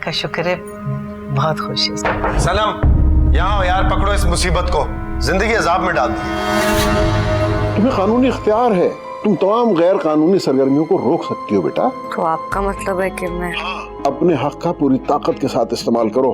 का शुक्र है, बहुत खुश है। सनम, यहाँ आओ यार, पकड़ो इस मुसीबत को, जिंदगी अजाब में डाल दी। तुम्हें कानूनी इख्तियार है, तुम तमाम गैर कानूनी सरगर्मियों को रोक सकती हो बेटा। तो आपका मतलब है कि मैं अपने हक का पूरी ताकत के साथ इस्तेमाल करो।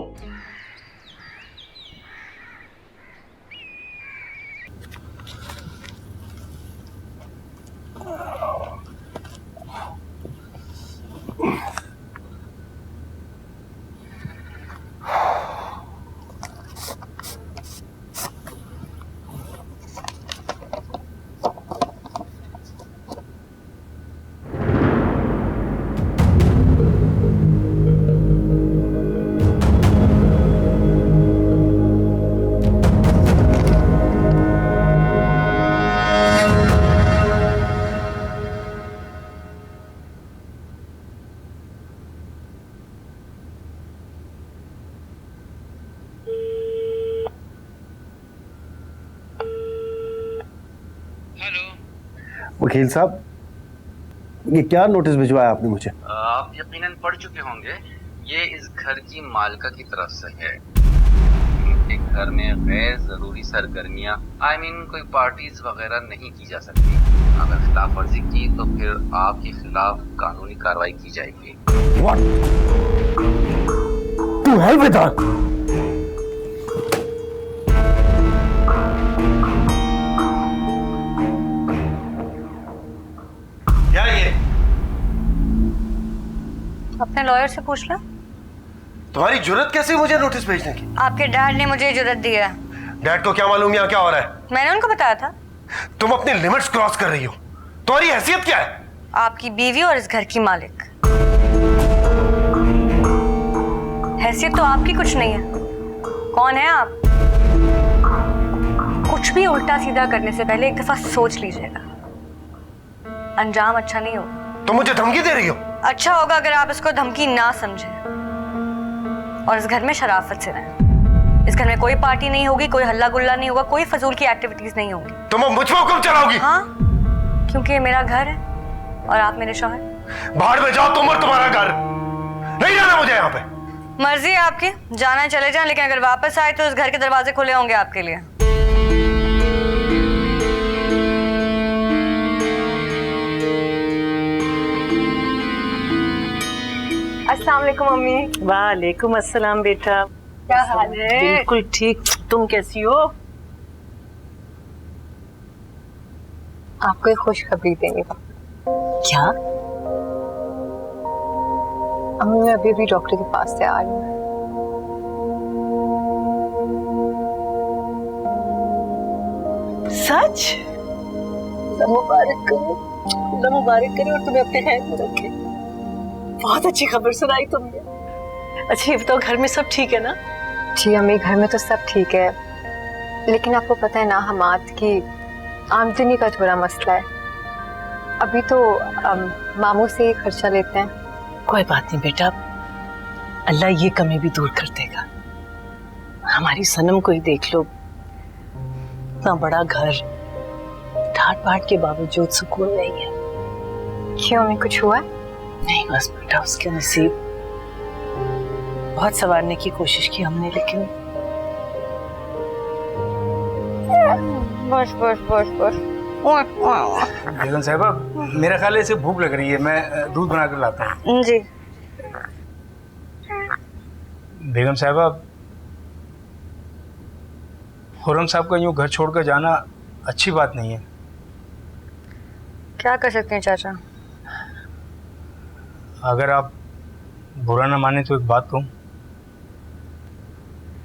वकील साहब, ये क्या नोटिस भिजवाया आपने मुझे? आप यकीनन पढ़ चुके होंगे। ये इस घर की मालिका की तरफ से है। इनके घर में गैर जरूरी सरगर्मियां कोई पार्टीज वगैरह नहीं की जा सकती। अगर खिलाफ वर्जी की तो फिर आपके खिलाफ कानूनी कार्रवाई की जाएगी। What? To hell with that! क्या ये? अपने लॉयर से पूछ लो। तुम्हारी जुर्रत कैसी मुझे नोटिस भेजने की? आपके डैड ने मुझे जुर्रत दी है। डैड को क्या मालूम यहाँ क्या हो रहा है? मैंने उनको बताया था। तुम अपनी लिमिट्स क्रॉस कर रही हो। तुम्हारी हैसियत क्या है? आपकी बीवी और इस घर की मालिक। हैसियत तो आपकी कुछ नहीं है। कौन है आप? कुछ भी उल्टा सीधा करने से पहले एक दफा सोच लीजिएगा, अंजाम अच्छा नहीं हो। तुम मुझे धमकी दे रही हो? अच्छा होगा अगर आप इसको धमकी ना समझे और इस घर में शराफत से रहें। इस घर में कोई पार्टी नहीं होगी, कोई हल्ला गुल्ला नहीं होगा, कोई फजूल की एक्टिविटीज नहीं होंगी। तुम अब मुझ पर हुक्म चलाओगी? हाँ, क्योंकि ये मेरा घर है और आप मेरे शौहर। बाहर में जाओ तुम और तुम्हारा घर। नहीं जाना मुझे यहाँ पे। मर्जी है आपकी, जाना चले जाएं, लेकिन अगर वापस आए तो इस घर के दरवाजे खुले होंगे आपके लिए। अस्सलाम वालेकुम मम्मी। वालेकुम अस्सलाम बेटा। क्या हाल है? बिल्कुल ठीक, तुम कैसी हो? आपको एक खुशखबरी देंगे। क्या? अम्मी, मैं अभी अभी डॉक्टर के पास से आ रही हूँ। सच? मुबारक करो, अल्लाह मुबारक करे और तुम्हें अपने ख्याल में रखे। बहुत अच्छी खबर सुनाई तुमने। अच्छा ये बताओ, घर में सब ठीक है ना? जी अम्मी, घर में तो सब ठीक है, लेकिन आपको पता है ना, हमाद की आमदनी का थोड़ा मसला है। अभी तो मामू से ही खर्चा लेते हैं। कोई बात नहीं बेटा, अल्लाह ये कमी भी दूर कर देगा। हमारी सनम को ही देख लो, इतना बड़ा घर, ठाट बाट के बावजूद सुकून नहीं है। क्यों, में कुछ हुआ? नहीं बस बेटा, उसके नसीब। बहुत संवारने की कोशिश की हमने, लेकिन बस बस बस बस। बेगम साहिबा, मेरा ख्याल है इसे भूख लग रही है, मैं दूध बना कर लाता हूँ। जी। बेगम साहिबा, खुर्रम साहब का यूँ घर छोड़कर जाना अच्छी बात नहीं है। क्या कर सकते हैं चाचा? अगर आप बुरा ना माने तो एक बात कहूँ।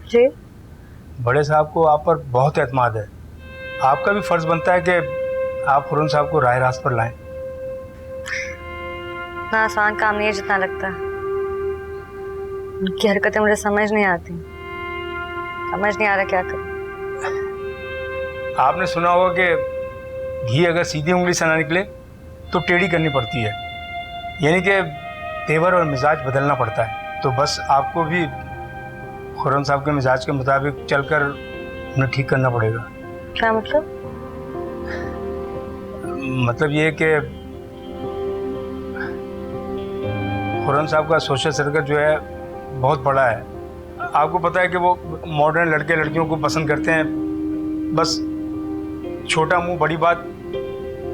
जी? बड़े साहब को आप पर बहुत एतमाद है। आपका भी फर्ज बनता है कि आप खुर्रम साहब को राह रास्त पर लाएं। इतना आसान काम नहीं है जितना लगता है। उनकी हरकतें मुझे समझ नहीं आती, समझ नहीं आ रहा क्या करूं। आपने सुना होगा कि घी अगर सीधी उंगली से ना निकले तो टेढ़ी करनी पड़ती है, यानी कि तेवर और मिजाज बदलना पड़ता है। तो बस आपको भी खुर्रम साहब के मिजाज के मुताबिक चलकर उन्हें ठीक करना पड़ेगा। क्या मतलब? मतलब ये कि खुर्रम साहब का सोशल सर्कल जो है बहुत बड़ा है। आपको पता है कि वो मॉडर्न लड़के लड़कियों को पसंद करते हैं। बस छोटा मुंह बड़ी बात,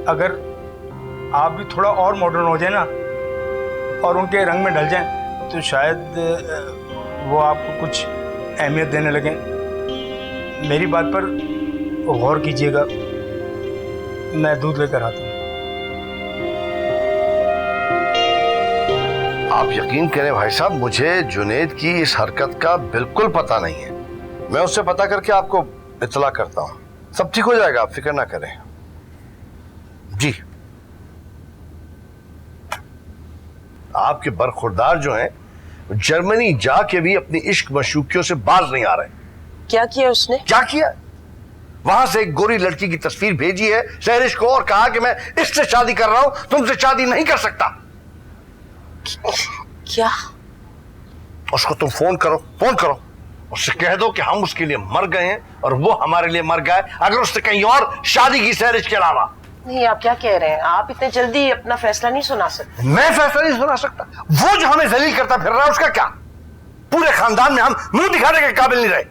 अगर आप भी थोड़ा और मॉडर्न हो जाए ना और उनके रंग में ढल जाएं तो शायद वो आपको कुछ अहमियत देने लगें। मेरी बात पर गौर कीजिएगा। मैं दूध लेकर आता हूँ। आप यकीन करें भाई साहब, मुझे जुनेद की इस हरकत का बिल्कुल पता नहीं है। मैं उससे पता करके आपको इत्तला करता हूँ। सब ठीक हो जाएगा, आप फिक्र ना करें। जी, आपके बरखुरदार जो हैं जर्मनी जाके भी अपनी इश्क मशूकियों से बाज नहीं आ रहे। क्या किया उसने? क्या किया? वहां से एक गोरी लड़की की तस्वीर भेजी है सहरिश को और कहा कि मैं इससे शादी कर रहा हूं, तुमसे शादी नहीं कर सकता। क्या? उसको तुम फोन करो, उससे कह दो कि हम उसके लिए मर गए हैं और वो हमारे लिए मर गए अगर उससे कहीं और शादी की सहरिश के अलावा। नहीं, आप क्या कह रहे हैं? आप इतने जल्दी अपना फैसला नहीं सुना सकते। मैं फैसला नहीं सुना सकता? वो जो हमें जलील करता फिर रहा है उसका क्या? पूरे खानदान में हम मुंह दिखाने के काबिल नहीं रहे।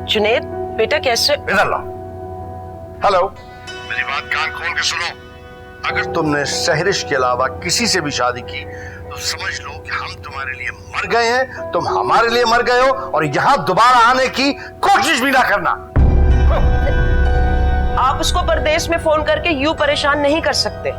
जुनेद बेटा, कैसे? इधर लाओ। हेलो, मेरी बात कान खोल के सुनो। अगर तुमने सहरिश के अलावा किसी से भी शादी की तो समझ लो कि हम तुम्हारे लिए मर गए हैं, तुम हमारे लिए मर गए हो और यहां दोबारा आने की कोशिश भी ना करना। आप उसको परदेश में फोन करके यूं परेशान नहीं कर सकते।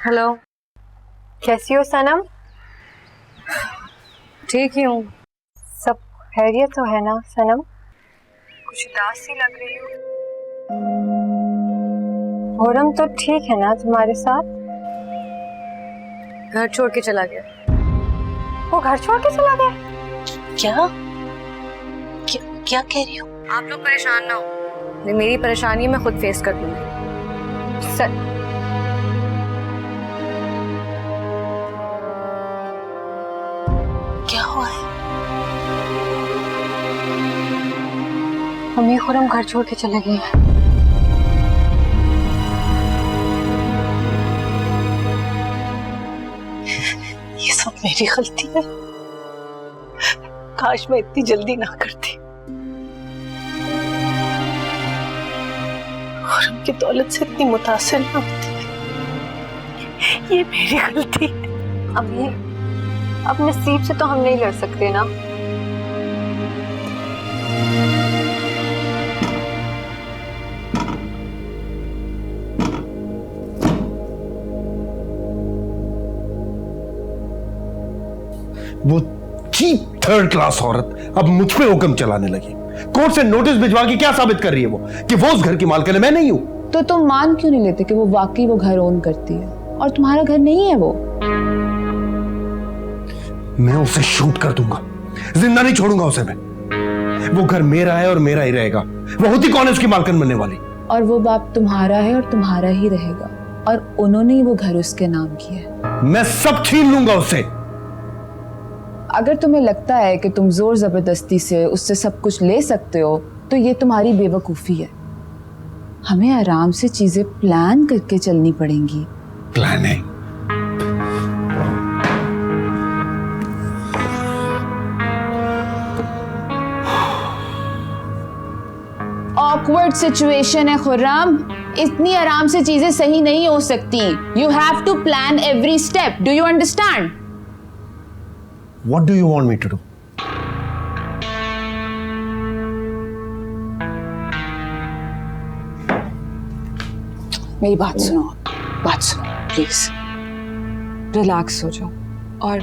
हेलो, कैसी हो सनम? ठीक ही हूँ। सब खैरियत तो है ना सनम? कुछ उदास सी लग रही हो। खुर्रम तो ठीक है ना तुम्हारे साथ? घर छोड़ के चला गया। वो घर छोड़ के चला गया? क्या क्या कह रही हो? आप लोग परेशान ना हो, मेरी परेशानी मैं खुद फेस कर लूंगी। क्या हुआ है? मम्मी खुर्रम घर छोड़ के चले गए हैं। ये सब मेरी गलती है। काश मैं इतनी जल्दी ना करती। खुर्रम की दौलत से इतनी मुतासिर ना होती। ये मेरी गलती है। अभी अब नसीब से तो हम नहीं लड़ सकते ना। वो चीप थर्ड क्लास औरत अब मुझ पे हुक्म चलाने लगी। कोर्ट से नोटिस भिजवा के क्या साबित कर रही है वो कि वो उस घर की मालकिन है, मैं नहीं हूं। तो तुम मान क्यों नहीं लेते कि वो वाकई वो घर ओन करती है और तुम्हारा घर नहीं है वो? मैं उसे शूट कर दूंगा, जिंदा नहीं छोड़ूंगा उसे मैं। वो घर मेरा है और मेरा ही रहेगा। वो होती कौन है उसकी मालकिन बनने वाली? और वो बाप तुम्हारा है और तुम्हारा ही रहेगा और उन्होंने ही वो घर उसके नाम किया है। मैं सब छीन लूंगा उससे। अगर तुम्हें लगता है कि तुम जोर जबरदस्ती से उससे सब कुछ ले सकते हो तो ये तुम्हारी बेवकूफी है। हमें आराम से चीजें प्लान करके चलनी पड़ेंगी। प्लान है? ऑकवर्ड सिचुएशन है खुर्रम, इतनी आराम से चीजें सही नहीं हो सकती। You have to plan every step. Do you understand? What do you want me to do? मेरी बात सुनो प्लीज। रिलैक्स हो जाओ और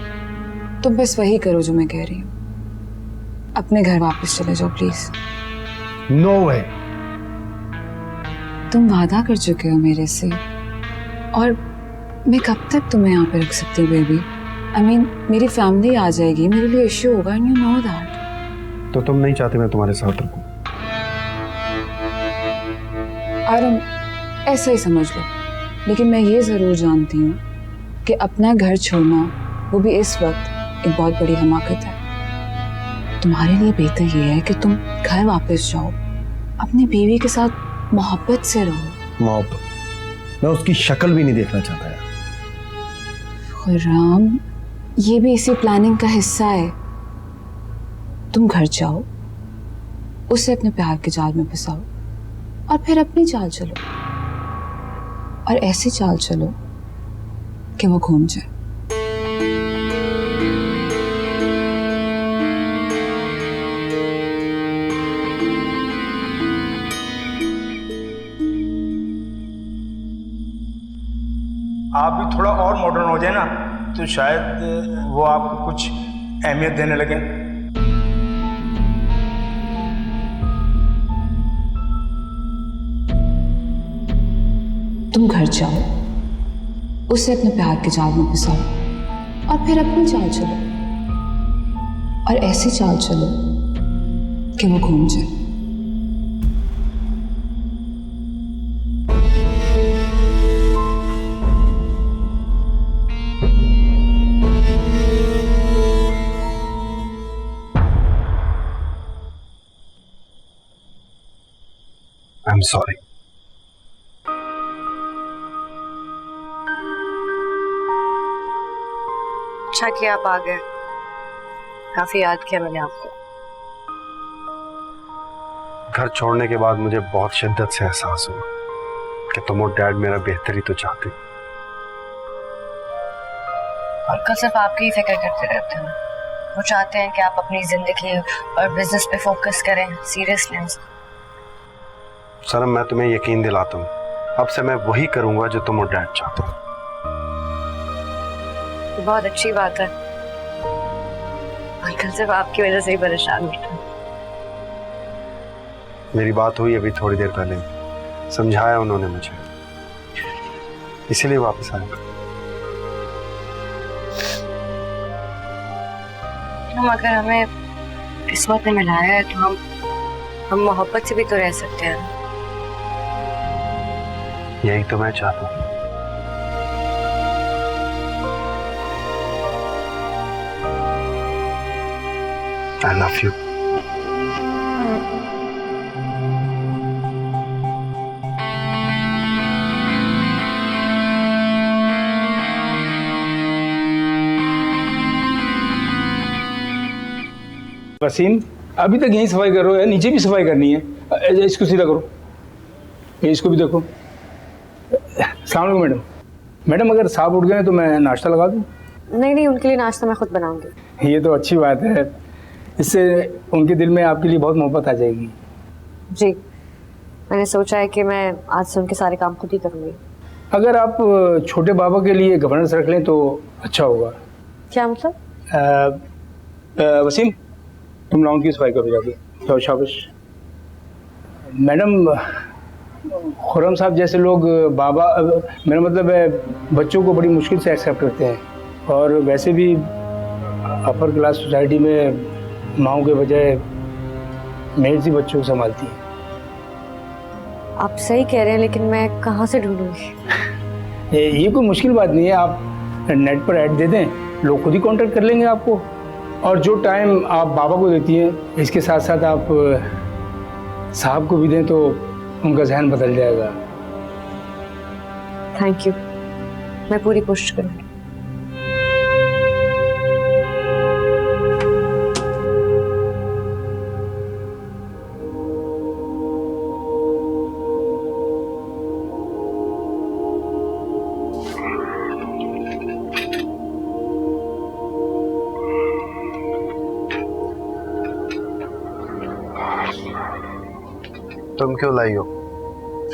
तुम बस वही करो जो मैं कह रही हूँ। अपने घर वापस चले जाओ प्लीज। No way. तुम वादा कर चुके हो मेरे से और मैं कब तक तुम्हें यहाँ पे रख सकती हूँ बेबी? मेरी फैमिली आ जाएगी, मेरे लिए इश्यू होगा, एंड यू नो दैट। तो तुम नहीं चाहते मैं तुम्हारे साथ रखूं? आरम ऐसा ही समझ लो, लेकिन मैं ये ज़रूर जानती हूँ कि अपना घर छोड़ना, वो भी इस वक्त, एक बहुत बड़ी हमाकत है। तुम्हारे लिए बेहतर ये है कि तुम घर वापस जाओ, अपनी बीवी के साथ मोहब्बत से रहो। मोहब्बत? मैं उसकी शक्ल भी नहीं देखना चाहता यार। खुर्राम, ये भी इसी प्लानिंग का हिस्सा है। तुम घर जाओ, उसे अपने प्यार के जाल में फंसाओ और फिर अपनी चाल चलो, और ऐसी चाल चलो कि वो घूम जाए। आप भी थोड़ा और मॉडर्न हो जाए ना, तो शायद वो आपको कुछ अहमियत देने लगे। तुम घर जाओ, उसे अपने प्यार के जाल में फंसाओ और फिर अपनी चाल चलो, और ऐसी चाल चलो कि वो घूम जाए। I am sorry. अच्छा किया आप आ गए, काफी याद किया मैंने आपको। घर छोड़ने के बाद मुझे बहुत शिद्दत से एहसास हुआ कि तुम और डैड मेरा बेहतरी तो चाहते, और कल सिर्फ आपकी ही फिक्र करते रहते हैं। वो चाहते हैं कि आप अपनी जिंदगी और बिजनेस पे फोकस करें, सीरियस लें। सनम, मैं तुम्हें यकीन दिलाता हूँ, अब से मैं वही करूंगा जो तुम और डैड चाहते हो। बहुत अच्छी बात है, अंकल सिर्फ आपकी वजह से ही परेशान होते हैं। मेरी बात हुई अभी थोड़ी देर पहले, समझाया उन्होंने मुझे, इसीलिए वापस आया। हम अगर हमें किस्मत ने मिलाया है तो हम मोहब्बत से भी तो रह सकते हैं। यही तो मैं चाहता हूँ। I love you. वसीम, अभी तक यहीं सफाई कर रहे हो या नीचे भी सफाई करनी है? इसको सीधा करो, ये इसको भी देखो। अस्सलाम वालेकुम मैडम। मैडम, अगर साहब उठ गए तो मैं नाश्ता लगा दूँ? नहीं, उनके लिए नाश्ता मैं खुद बनाऊंगी। ये तो अच्छी बात है, इससे उनके दिल में आपके लिए बहुत मोहब्बत आ जाएगी। जी, मैंने सोचा है कि मैं आज से उनके सारे काम खुद ही करूँगी। अगर आप छोटे बाबा के लिए गवर्नेंस रख लें तो अच्छा होगा। क्या मतलब? वसीम, तुम लाउंज की सफाई करो जाके। जाओ, शाबाश। मैडम, खुर्रम साहब जैसे लोग बाबा, मेरा मतलब है बच्चों को बड़ी मुश्किल से एक्सेप्ट करते हैं, और वैसे भी अपर क्लास सोसाइटी में माओ के बजाय मेड्स ही बच्चों को संभालती हैं। आप सही कह रहे हैं, लेकिन मैं कहाँ से ढूंढूंगी? ये कोई मुश्किल बात नहीं है, आप नेट पर ऐड दे दें, लोग खुद ही कांटेक्ट कर लेंगे आपको। और जो टाइम आप बाबा को देती हैं, इसके साथ साथ आप साहब को भी दें तो उनका ज़हन बदल जाएगा। थैंक यू, मैं पूरी कोशिश करूँगी। तुम क्यों लाई हो?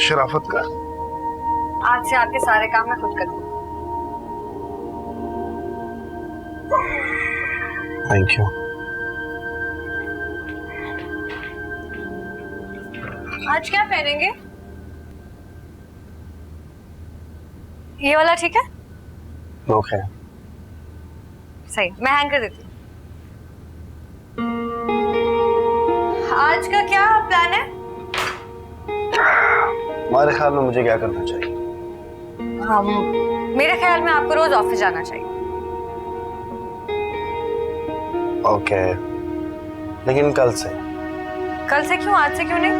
शराफत का। आज से आपके सारे काम मैं खुद करूँगी। Thank you. आज क्या पहनेंगे? ये वाला ठीक है? ओके। सही, मैं हैंग कर देती हूँ। आज का क्या प्लान है? तुम्हारे ख्याल में मुझे क्या करना चाहिए? मेरे ख्याल में आपको रोज ऑफिस जाना चाहिए। ओके, लेकिन कल से। कल से क्यों, आज से क्यों नहीं?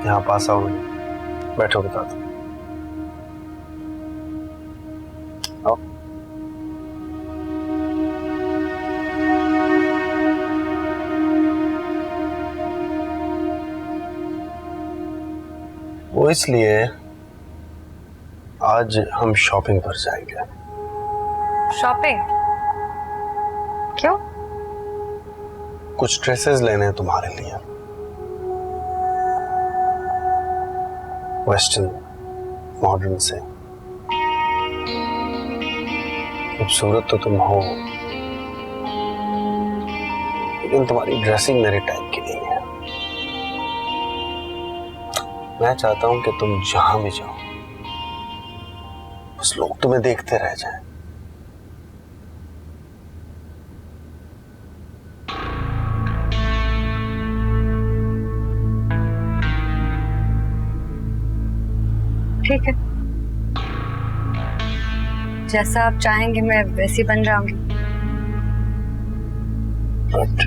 यहाँ पास आओ, बैठो बता दो। आओ। वो इसलिए आज हम शॉपिंग पर जाएंगे। शॉपिंग? क्यों? कुछ ड्रेसेस लेने हैं तुम्हारे लिए, वेस्टर्न मॉडर्न से। खूबसूरत तो तुम हो, लेकिन तुम्हारी ड्रेसिंग मेरे टाइप की नहीं है। मैं चाहता हूं कि तुम जहां भी जाओ बस लोग तुम्हें देखते रह जाएं। ठीक है, जैसा आप चाहेंगे मैं वैसी बन जाऊंगी। बट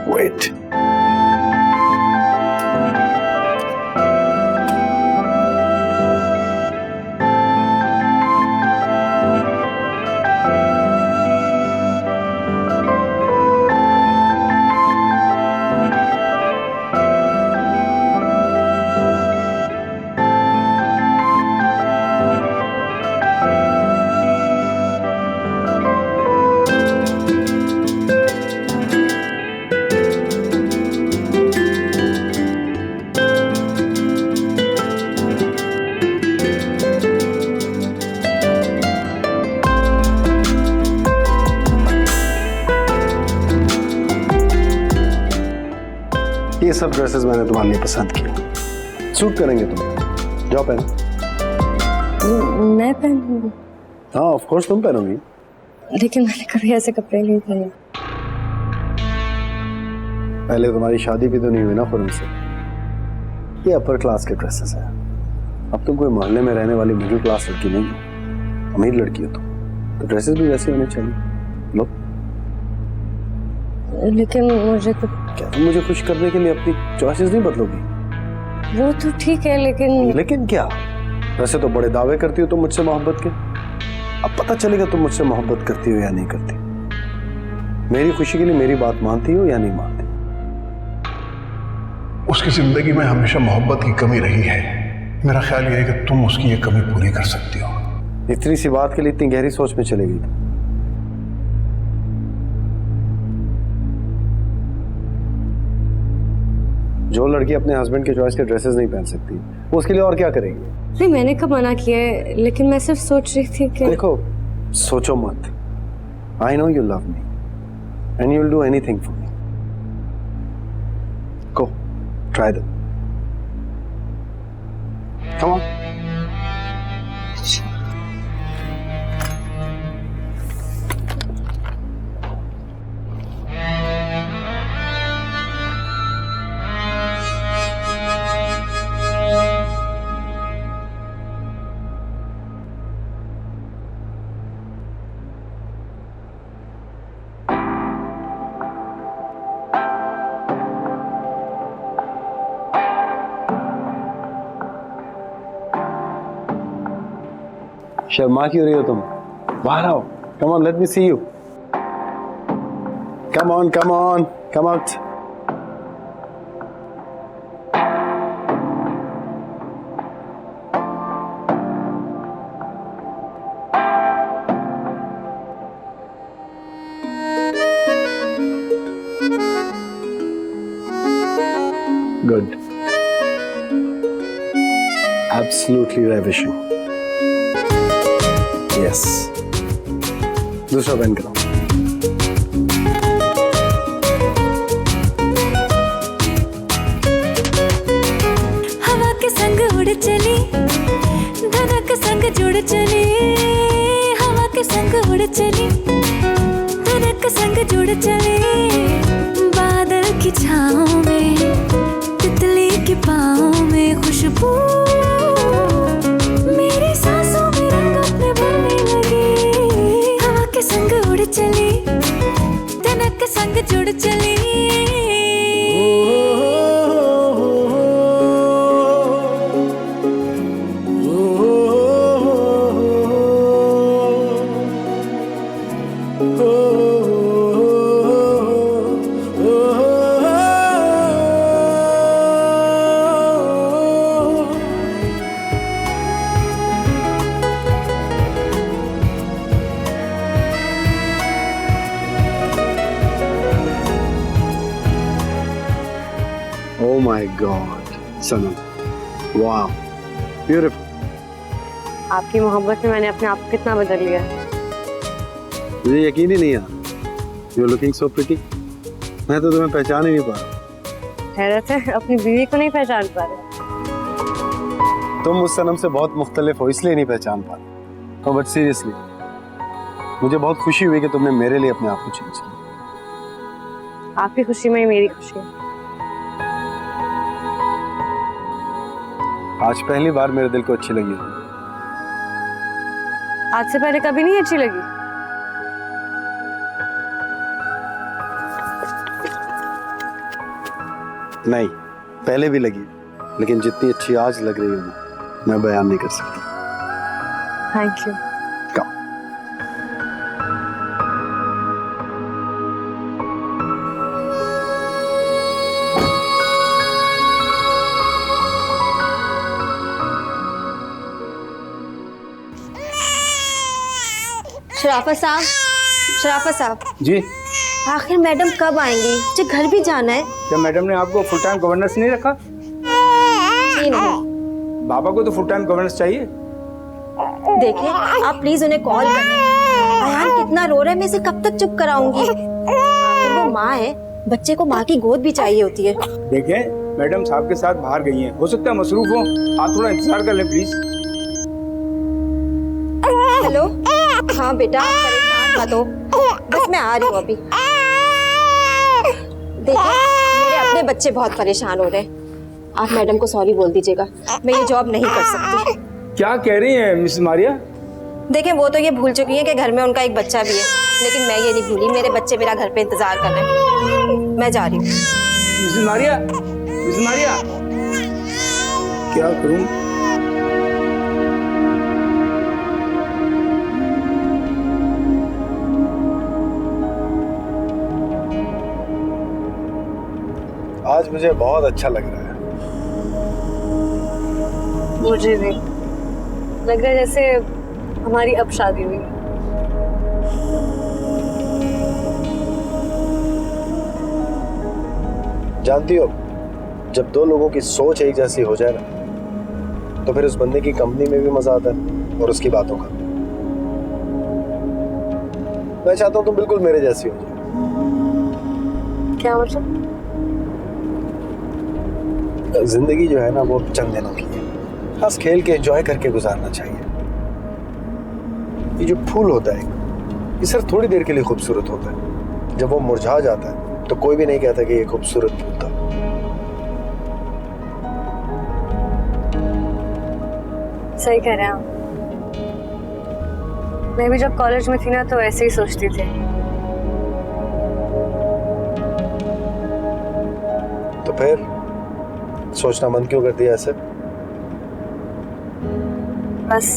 वेट, ये सब ड्रेसेस मैंने तुम्हारे लिए पसंद किए, सूट करेंगे तुम। जाओ पहनो। मैं पहनूंगी? हाँ ऑफ कोर्स तुम पहनोगी। लेकिन मैंने कभी ऐसे कपड़े नहीं पहने। पहले तुम्हारी शादी भी तो नहीं हुई ना खुरम से। ये अपर क्लास के ड्रेसेस है। अब तुम कोई मोहल्ले में रहने वाली मिडिल क्लास लड़की नहीं हो, अमीर लड़की हो तुम, तो ड्रेसेस भी वैसे होने चाहिए। लो। लेकिन मुझे तो क्या तुम मुझे खुश करने के लिए अपनी चॉइसेस नहीं बदलोगी? वो तो ठीक है, लेकिन लेकिन क्या? वैसे तो बड़े दावे करती हो तुम मुझसे मोहब्बत के। अब पता चलेगा तुम मुझसे मोहब्बत करती हो या नहीं करती। मेरी खुशी के लिए मेरी बात मानती हो या नहीं मानती? उसकी जिंदगी में हमेशा मोहब्बत की कमी रही है। मेरा ख्याल यह है कि तुम उसकी ये कमी पूरी कर सकती हो। इतनी सी बात के लिए इतनी गहरी सोच में चले गई तुम। जो लड़की अपने हस्बैंड के चॉइस के ड्रेसेस नहीं पहन सकती वो उसके लिए और क्या करेगी? नहीं, मैंने कब मना किया है, लेकिन मैं सिर्फ सोच रही थी कि देखो, सोचो मत। I know you love me and you will do anything for me. Go try that. Come on. शर्मा क्यों रही हो तुम? बाहर आओ। Come on, let me see you. Come on, come on, come out. Good, absolutely ravishing. Yes, दूसरा pen कराओ। हवा के संग उड़ चली, धड़क संग जुड़ चली, हवा के संग उड़ चली, धड़क संग जुड़ चली, बादल की छाँव में, तितली के पाँव में खुशबू, मेरी सांसों में रंग अपने भरने लगी, हवा के संग उड़ चली, धड़क संग जुड़ चली। Oh my God, Sanam, wow, beautiful. आपकी मोहब्बत में मैंने अपने आप को कितना बदल लिया। मुझे यकीन ही नहीं आता। You're looking so pretty. मैं तो तुम्हें पहचान ही नहीं पा रहा। हैरत है, अपनी बीवी को नहीं पहचान पा रहे। तुम उस सनम से बहुत मुख्तलिफ हो, इसलिए नहीं पहचान पा रहे। बट सीरियसली, मुझे बहुत खुशी हुई कि तुमने मेरे लिए अपने आप को चेंज किया। आपकी खुशी में ही मेरी खुशी है। आज पहली बार मेरे दिल को अच्छी लगी हो। आज से पहले कभी नहीं अच्छी लगी। नहीं, पहले भी लगी, लेकिन जितनी अच्छी आज लग रही हो मैं बयान नहीं कर सकता। Thank you. Come. Sharafat sahab, शराफत साहब जी। आखिर मैडम कब आएंगी? मुझे घर भी जाना है। क्या मैडम ने आपको फुल टाइम गवर्नेंस नहीं रखा? जी नहीं। बाबा को तो फुल टाइम गवर्नेंस चाहिए। देखिए, आप प्लीज उन्हें कॉल करें। अयान कितना रो रहा है, मैं इसे कब तक चुप कराऊंगी? आखिर वो माँ है, बच्चे को माँ की गोद भी चाहिए होती है। देखें, मैडम साहब के साथ बाहर गई हैं, हो सकता है मसरूफ हो, आप थोड़ा इंतजार कर लें प्लीज। हेलो, हाँ बेटा, परेशान मत हो, बस मैं आ रही हूँ अभी। देखिए, मेरे अपने बच्चे बहुत परेशान हो रहे हैं, आप मैडम को सॉरी बोल दीजिएगा, मैं ये जॉब नहीं कर सकती। क्या कह रही हैं मिस मारिया? देखें, वो तो ये भूल चुकी हैं कि घर में उनका एक बच्चा भी है, लेकिन मैं ये नहीं भूली, मेरे बच्चे मेरा घर पे इंतजार कर रहे हैं। मैं जा रही हूँ। मिस मारिया, मिस मारिया, क्या करूँ? आज मुझे बहुत अच्छा लग रहा है। मुझे भी लग रहा है जैसे हमारी अब शादी हुई। जानती हो, जब दो लोगों की सोच एक जैसी हो जाए ना, तो फिर उस बंदे की कंपनी में भी मजा आता है और उसकी बातों का। मैं चाहता हूं तुम बिल्कुल मेरे जैसी हो जाए। क्या मतलब? जिंदगी जो है ना, वो चंद दिनों की है, हंस खेल के एंजॉय करके गुजारना चाहिए। ये जो फूल होता है, ये सिर्फ थोड़ी देर के लिए खूबसूरत होता है। जब वो मुरझा जाता है तो कोई भी नहीं कहता कि ये खूबसूरत फूल था। सही कह रहे हैं आप। मैं भी जब कॉलेज में थी ना, तो ऐसे ही सोचती थी। तो फिर सोचना बंद क्यों कर दिया ऐसे? बस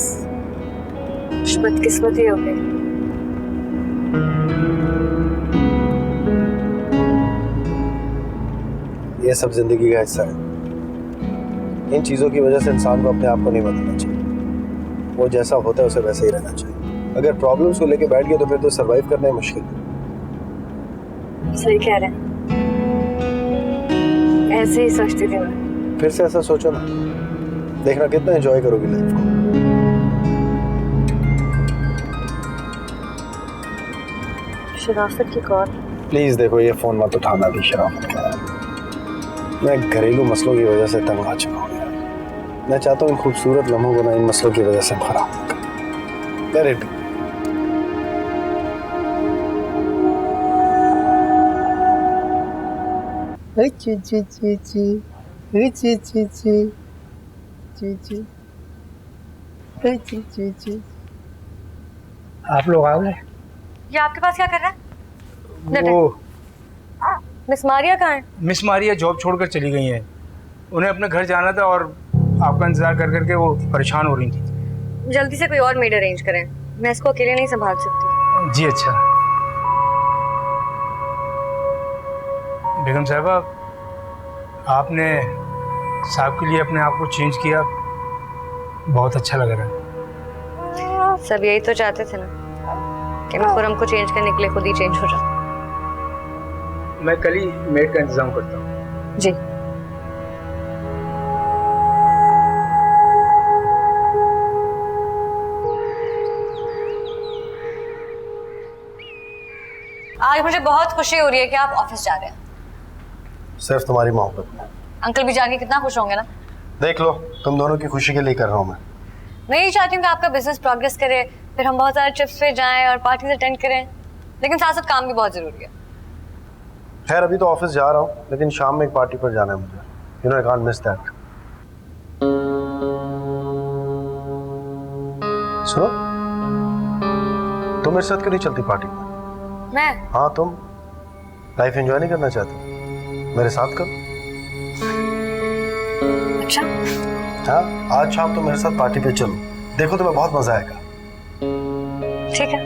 बदकिस्मत ही हो गई। ये सब जिंदगी का हिस्सा है। इन चीजों की वजह से इंसान को अपने आप को नहीं बदलना चाहिए। वो जैसा होता है उसे वैसे ही रहना चाहिए। अगर प्रॉब्लम्स को लेके बैठ गए तो फिर तो सरवाइव करना ही मुश्किल है। सही कह रहे हैं। ऐसे ही सोचती थी मैं। फिर से ऐसा सोचो ना, देखना कितना एंजॉय करोगी लाइफ को। शराफत की कॉल। प्लीज देखो, ये फोन मत उठाना भी शराफत का है। मैं घरेलू मसलों की वजह से तंग आ चुका हूँ यार। मैं चाहता हूँ इन खूबसूरत लम्हों को ना इन मसलों की वजह से खराब ना करें। Let it be। आप लोग आ गए? ये आपके पास क्या कर रहा है? वो मिस मारिया कहाँ है? मिस मारिया जॉब छोड़कर चली गई हैं। उन्हें अपने घर जाना था और आपका इंतजार कर करके वो परेशान हो रही थी। जल्दी से कोई और मेड अरेंज करें, मैं इसको अकेले नहीं संभाल सकती। जी अच्छा। बेगम साहिबा, आपने साहब के लिए अपने आप को चेंज किया, बहुत अच्छा लग रहा है। सब यही तो चाहते थे ना कि मैं खुरम को चेंज करने के लिए खुद ही चेंज हो जाऊं। मैं कल ही मेड का इंतजाम करता हूँ। जी। आज मुझे बहुत खुशी हो रही है कि आप ऑफिस जा रहे हैं। सिर्फ तुम्हारी मोहब्बत में। अंकल भी जाके कितना खुश होंगे ना। देख लो, तुम दोनों की खुशी के लिए कर रहा हूँ मैं यही चाहती हूँ कि आपका बिजनेस प्रोग्रेस करे, फिर हम बहुत सारे ट्रिप्स पे जाएं और पार्टीज अटेंड करें, लेकिन साथ साथ काम भी बहुत जरूरी है। खैर अभी तो ऑफिस जा रहा हूँ, लेकिन शाम में एक पार्टी पर जाना है मुझे। You know I can't miss that. सुनो, तुम मेरे साथ क्यों नहीं चलती पार्टी में? मैं? हाँ तुम लाइफ एंजॉय नहीं करना चाहती? मेरे साथ करो। अच्छा। हाँ, आज शाम तुम मेरे साथ पार्टी पे चलो, देखो तुम्हें बहुत मजा आएगा। ठीक है।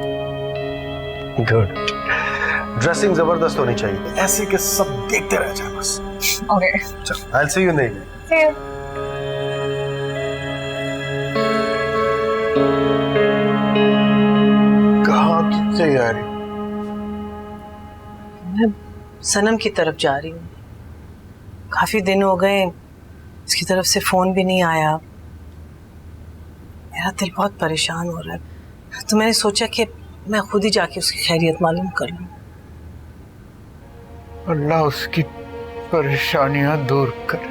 गुड। ड्रेसिंग जबरदस्त होनी चाहिए, ऐसे के सब देखते रह जाए बस। ओके। चलो, I'll see you in the evening. See you. कहाँ की तैयारी? मैं सनम की तरफ जा रही हूँ। काफी दिन हो गए, इसकी तरफ से फोन भी नहीं आया। मेरा दिल बहुत परेशान हो रहा है, तो मैंने सोचा कि मैं खुद ही जाके उसकी खैरियत मालूम कर लूं। अल्लाह उसकी परेशानियां दूर करे।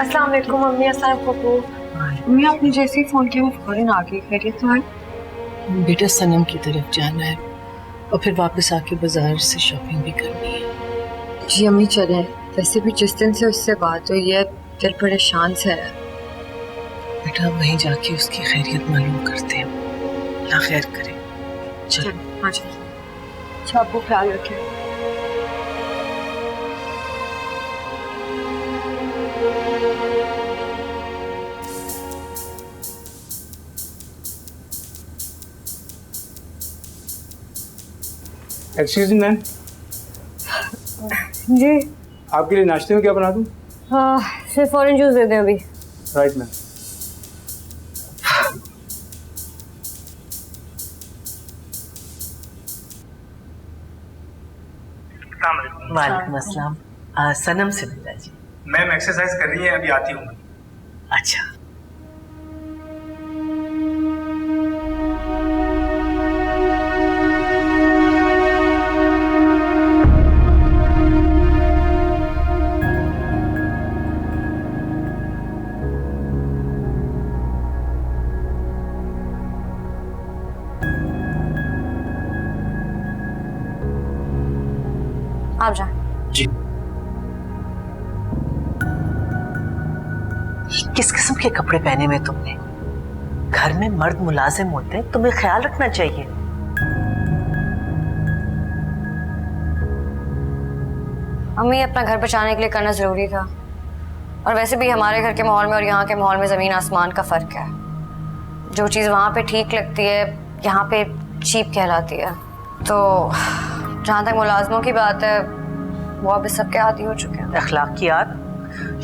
अस्सलाम वालेकुम मम्मी। अस्सलाम वालेकुम। मम्मी आपने जैसे ही फोन किया वो फौरन आ गई। खैरियत तो है? बेटा सनम की तरफ जाना है और फिर वापस आके बाजार से शॉपिंग भी करनी है। जी अम्मी चले। वैसे भी जिस दिन से उससे बात हुई है दिल परेशान से है। बेटा वहीं जाके उसकी खैरियत मालूम करते हैं, अल्लाह खैर करे। चलो। हाँ चलो। अच्छा आपको ख्याल रखें। Excuse me ma'am. जी। आपके लिए नाश्ते में क्या बना दूँ? हाँ, सिर्फ ऑरेंज जूस दे दें अभी। Right ma'am. वालेकुम अस्सलाम। सनम से मिला जी। मैम एक्सरसाइज कर रही है, अभी आती हूँ। अच्छा। आप जाएं। जी। किस किस्म के कपड़े पहने हुए तुमने? घर में मर्द मुलाजिम होते हैं, तुम्हें ख्याल रखना चाहिए। अम्मी अपना घर बचाने के लिए करना जरूरी था, और वैसे भी हमारे घर के माहौल में और यहाँ के माहौल में जमीन आसमान का फर्क है। जो चीज़ वहाँ पे ठीक लगती है यहाँ पे चीप कहलाती है। तो जहाँ तक मुलाजमों की बात है वो अब इस सब के आदी हो चुके हैं। अखलाकियात,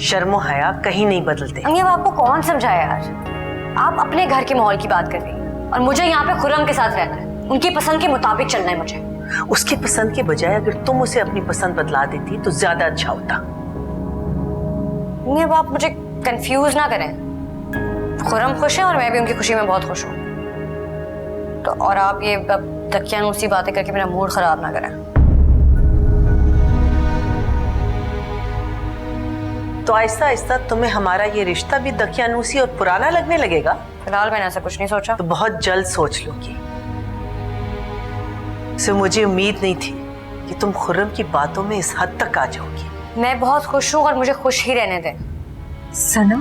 शर्म और हया कहीं नहीं बदलते। अम्मी अब आपको कौन समझाया यार? आप अपने घर के माहौल की बात कर रही हैं और मुझे यहाँ पे खुरम के साथ रहना है, उनकी पसंद के मुताबिक चलना है मुझे। उसकी पसंद के बजाय अगर तुम उसे अपनी पसंद बदला देती तो ज्यादा अच्छा होता। नहीं, अब आप मुझे कंफ्यूज ना करें। खुर्रम खुश है और मैं भी उनकी खुशी में बहुत खुश हूँ। तो और आप ये तकियानूसी बातें करके मेरा मूड खराब ना करें। तो आहिस्ता आहिस्ता तुम्हें हमारा ये रिश्ता भी दकियानूसी और पुराना लगने लगेगा। फिलहाल मैंने ऐसा कुछ नहीं सोचा। तो बहुत जल्द सोच लूंगी। सो मुझे उम्मीद नहीं थी कि तुम खुर्रम की बातों में इस हद तक आ जाओगी। मैं बहुत खुश हूँ और मुझे खुश ही रहने दें। सनम,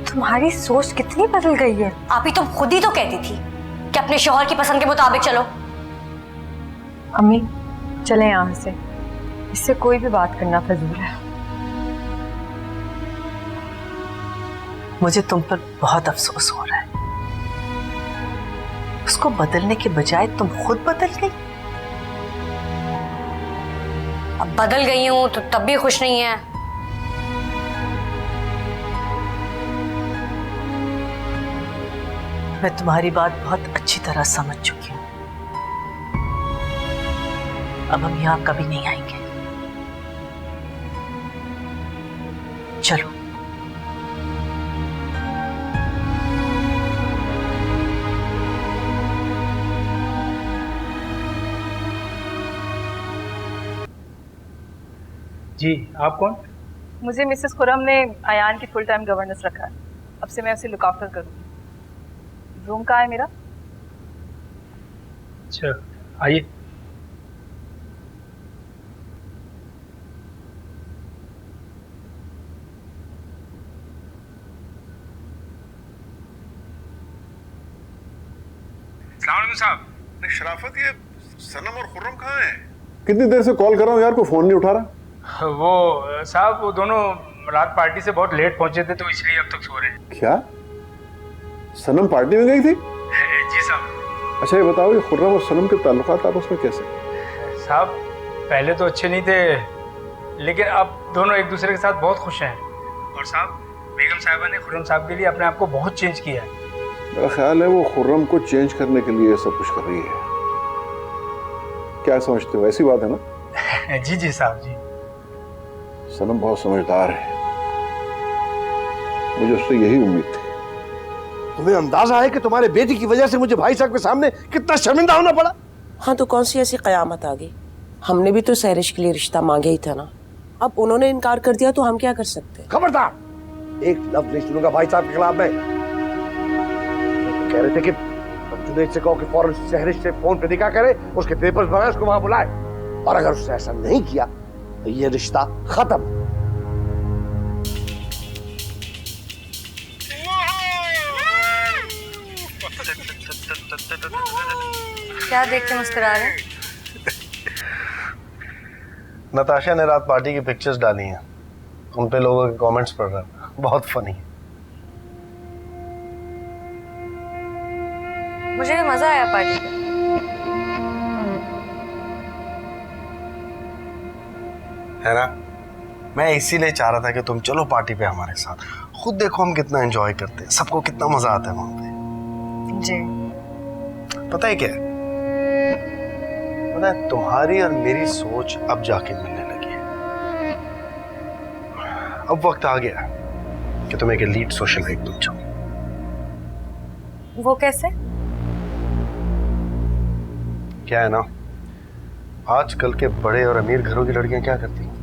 तुम्हारी सोच कितनी बदल गई है। आप ही तुम खुद ही तो कहती थी कि अपने शौहर की पसंद के मुताबिक चलो। अम्मी चलें यहाँ से, इससे कोई भी बात करना फजूल है। मुझे तुम पर बहुत अफसोस हो रहा है। उसको बदलने के बजाय तुम खुद बदल गई। अब बदल गई हूं तो तब भी खुश नहीं है। मैं तुम्हारी बात बहुत अच्छी तरह समझ चुकी हूँ। अब हम यहाँ कभी नहीं आएंगे। चलो। जी, आप कौन? मुझे मिसेस खुर्रम ने अयान की फुल टाइम गवर्नेंस रखा है। अब से मैं उसे लुक आफ्टर करूँगी। रूम कहाँ है मेरा? अच्छा, आइए। अस्सलाम वालेकुम साहब। शराफत, ये सनम और खुर्रम कहाँ हैं? कितनी देर से कॉल कर रहा हूँ यार, कोई फोन नहीं उठा रहा। वो साहब, वो दोनों रात पार्टी से बहुत लेट पहुंचे थे तो इसलिए अब तक सो रहे हैं। क्या सनम पार्टी में गई थी? जी साहब। अच्छा ये बताओ, ये खुर्रम और सनम के ताल्लुकात आपस में कैसे? साहब पहले तो अच्छे नहीं थे, लेकिन अब दोनों एक दूसरे के साथ बहुत खुश हैं। और साहब, बेगम साहिबा ने खुर्रम साहब के लिए अपने आप को बहुत चेंज किया है। मेरा ख्याल है वो खुर्रम को चेंज करने के लिए सब कुछ कर रही है। क्या समझते हो, ऐसी बात है ना? जी जी साहब जी। सनम बहुत समझदार है, मुझे उससे यही उम्मीद थी। तुम्हें अंदाजा है कि तुम्हारे बेटी की वजह से मुझे भाई साहब के सामने कितना शर्मिंदा होना पड़ा? हाँ तो कौन सी ऐसी कयामत आ गई? हमने भी तो सहरिश के लिए रिश्ता मांगे ही था ना। अब उन्होंने इनकार कर दिया तो हम क्या कर सकते हैं? खबरदार, एक लफ्ज नहीं सुनूंगा भाई साहब के खिलाफ मैं। कह रहे थे कि जुनैद से कहो कि फौरन सहरिश से फोन पे निकाह करे, उसके पेपर्स बनाए, उसको वहां बुलाए, और अगर उसने ऐसा नहीं किया तो ये रिश्ता खत्म। क्या देख के मुस्कुरा रहे हैं? नताशा ने रात पार्टी की पिक्चर्स डाली हैं, उन पे लोगों के कमेंट्स पढ़ रहा हूं, बहुत फनी। मुझे भी मजा आया पार्टी में। है ना? मैं इसीलिए चाह रहा था कि तुम चलो पार्टी पे हमारे साथ। खुद देखो हम कितना एंजॉय करते हैं, सबको कितना मजा आता है वहां पे। जी। पता है क्या, पता है तुम्हारी और मेरी सोच अब जाके मिलने लगी है। अब वक्त आ गया कि तुम एक एलीट सोशलाइट बन जाओ। वो कैसे? क्या है ना, आजकल के बड़े और अमीर घरों की लड़कियां क्या करती हैं?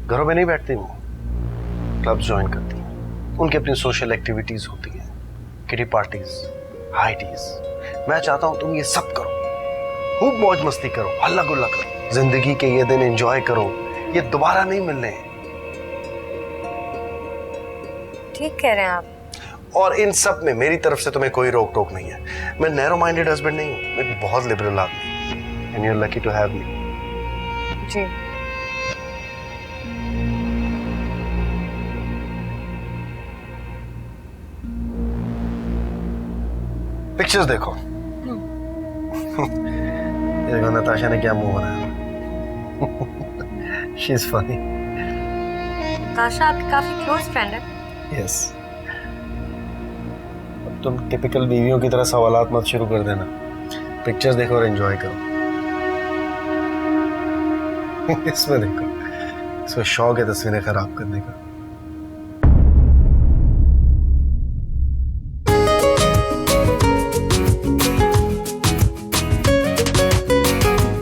घरों में नहीं बैठती, वो क्लब्स ज्वाइन करती हैं। उनकी अपनी सोशल एक्टिविटीज होती हैं, किटी पार्टीज, हाई टीज। मैं चाहता हूं तुम ये सब करो, खूब मौज मस्ती करो, हल्ला गुल्ला करो, जिंदगी के ये दिन एंजॉय करो, ये दोबारा नहीं मिलने। ठीक कह रहे हैं आप। और इन सब में मेरी तरफ से तुम्हें कोई रोक टोक नहीं है। मैं नैरो माइंडेड हस्बैंड नहीं हूं, मैं बहुत लिबरल आदमी हूं। And you are lucky to have me. जी। पिक्चर्स देखो। देखो नताशा ने क्या मुंह बनाया। She is funny. नताशा आपकी काफी क्लोज फ्रेंड है। यस। अब तुम टिपिकल बीवियों की तरह सवालात मत शुरू कर देना। पिक्चर्स देखो और एंजॉय करो। इसमें देखो, इसको शौक है तस्वीरें खराब करने का।